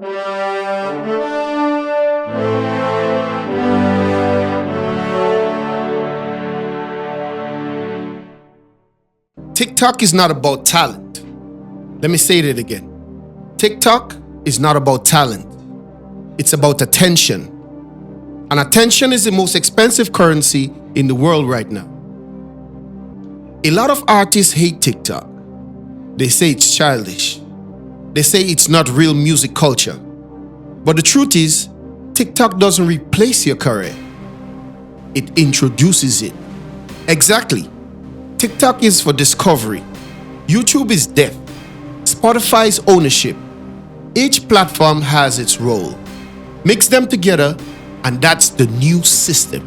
TikTok is not about talent. Let me say that again. TikTok is not about talent. It's about attention. And attention is the most expensive currency in the world right now. A lot of artists hate TikTok. They say it's childish. They say it's not real music culture. But the truth is, TikTok doesn't replace your career. It introduces it. Exactly. TikTok is for discovery. YouTube is depth. Spotify's ownership. Each platform has its role. Mix them together, and that's the new system.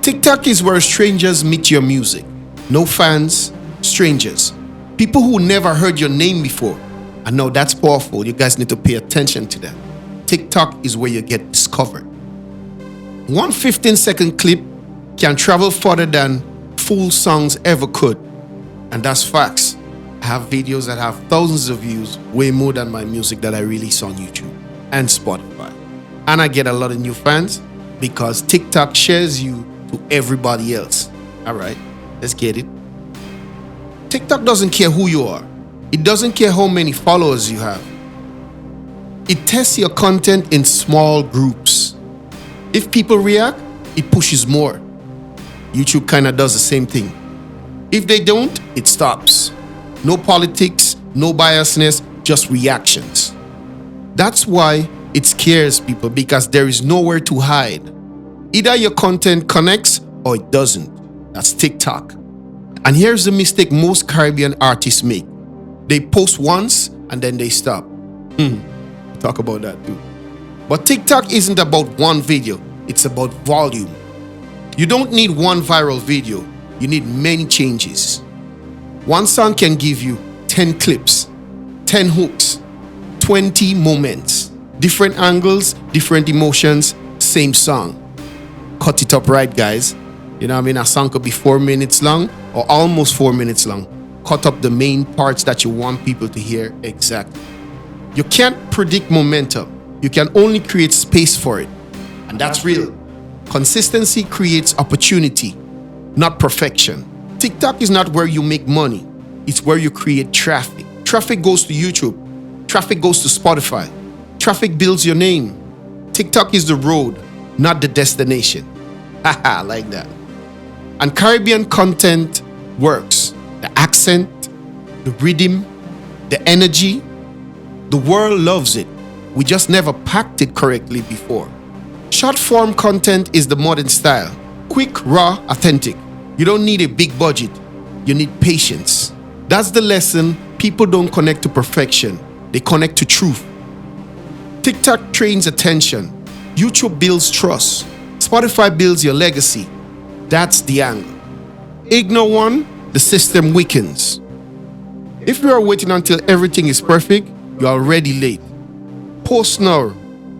TikTok is where strangers meet your music. No fans, strangers. People who never heard your name before. I know that's powerful. You guys need to pay attention to that. TikTok is where you get discovered. One 15-second clip can travel further than full songs ever could. And that's facts. I have videos that have thousands of views, way more than my music that I release on YouTube and Spotify. And I get a lot of new fans because TikTok shares you to everybody else. All right, let's get it. TikTok doesn't care who you are. It doesn't care how many followers you have. It tests your content in small groups. If people react, it pushes more. YouTube kind of does the same thing. If they don't, it stops. No politics, no biasness, just reactions. That's why it scares people, because there is nowhere to hide. Either your content connects or it doesn't. That's TikTok. And here's the mistake most Caribbean artists make. They post once and then they stop. Talk about that too. But TikTok isn't about one video, it's about volume. You don't need one viral video, you need many changes. One song can give you 10 clips, 10 hooks, 20 moments, different angles, different emotions, same song. Cut it up right, guys. You know what I mean? A song could be 4 minutes long or almost 4 minutes long. Cut up the main parts that you want people to hear exactly. You can't predict momentum. You can only create space for it. And that's real. Consistency creates opportunity, not perfection. TikTok is not where you make money. It's where you create traffic. Traffic goes to YouTube. Traffic goes to Spotify. Traffic builds your name. TikTok is the road, not the destination. Haha, like that. And Caribbean content works. The accent, the rhythm, the energy. The world loves it. We just never packed it correctly before. Short form content is the modern style. Quick, raw, authentic. You don't need a big budget. You need patience. That's the lesson. People don't connect to perfection. They connect to truth. TikTok trains attention. YouTube builds trust. Spotify builds your legacy. That's the angle. Ignore one, the system weakens. If you are waiting until everything is perfect, you're already late. Post now.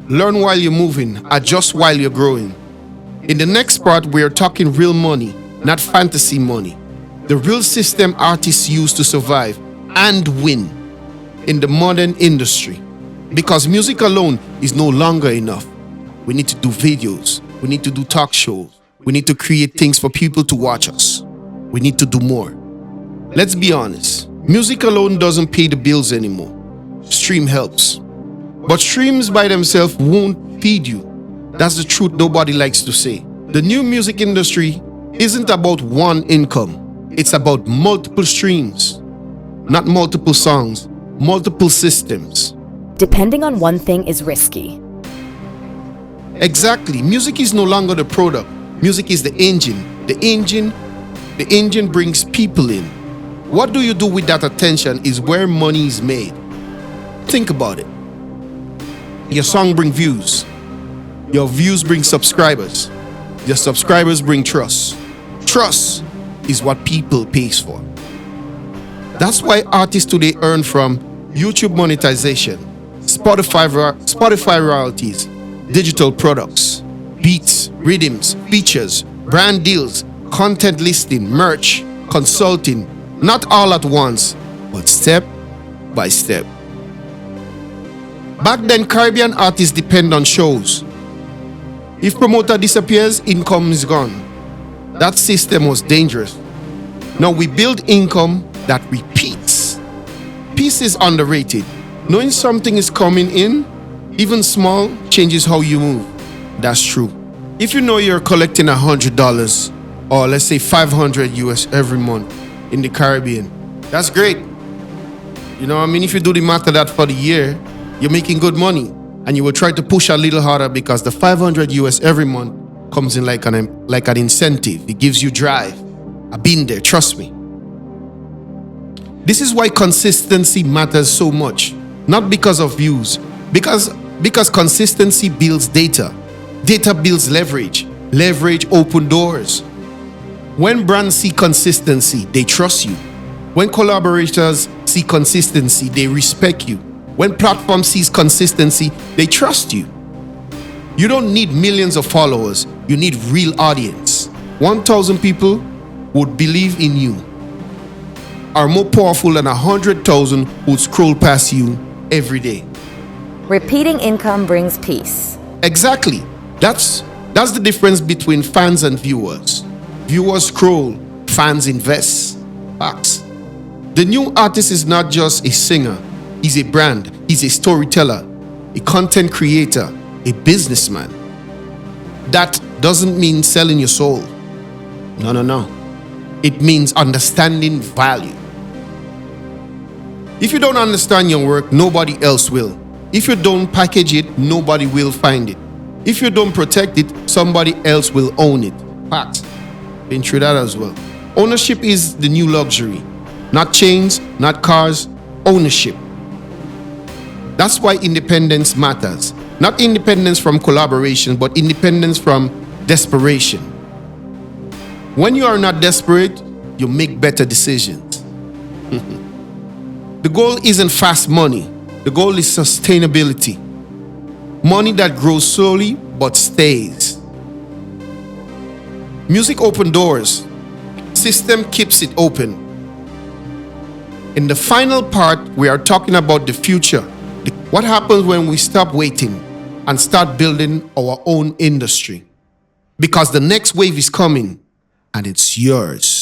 Learn while you're moving. Adjust while you're growing. In the next part, we're talking real money, not fantasy money. The real system artists use to survive and win in the modern industry. Because music alone is no longer enough. We need to do videos. We need to do talk shows. We need to create things for people to watch us. We need to do more. Let's be honest. Music alone doesn't pay the bills anymore. Stream helps. But streams by themselves won't feed you. That's the truth nobody likes to say. The new music industry isn't about one income. It's about multiple streams. Not multiple songs, multiple systems. Depending on one thing is risky. Exactly. Music is no longer the product. Music is the engine. The engine brings people in. What do you do with that attention is where money is made. Think about it. Your song brings views. Your views bring subscribers. Your subscribers bring trust. Trust is what people pays for. That's why artists today earn from YouTube monetization, Spotify royalties, digital products, beats, rhythms, features, brand deals, content listing, merch, consulting, not all at once, but step by step. Back then, Caribbean artists depend on shows. If promoter disappears, income is gone. That system was dangerous. Now we build income that repeats. Peace is underrated. Knowing something is coming in, even small, changes how you move. That's true. If you know you're collecting $100 or let's say 500 US every month in the Caribbean, that's great. You know what I mean? If you do the math of that for the year, you're making good money. And you will try to push a little harder because the 500 US every month comes in like an incentive. It gives you drive. I've been there, trust me. This is why consistency matters so much. Not because of views, because consistency builds data. Data builds leverage. Leverage opens doors. When brands see consistency, they trust you. When collaborators see consistency, they respect you. When platform sees consistency, they trust you. You don't need millions of followers. You need real audience. 1,000 people would believe in you are more powerful than 100,000 who scroll past you every day. Repeating income brings peace. Exactly. That's the difference between fans and viewers. Viewers scroll, fans invest. Facts. The new artist is not just a singer. He's a brand, he's a storyteller, a content creator, a businessman. That doesn't mean selling your soul. No. It means understanding value. If you don't understand your work, nobody else will. If you don't package it, nobody will find it. If you don't protect it, somebody else will own it. Facts. Been through that as well. Ownership is the new luxury. Not chains, not cars, ownership. That's why independence matters. Not independence from collaboration, but independence from desperation. When you are not desperate, you make better decisions. The goal isn't fast money. The goal is sustainability. Money that grows slowly but stays. Music opens doors. System keeps it open. In the final part, we are talking about the future. What happens when we stop waiting and start building our own industry? Because the next wave is coming and it's yours.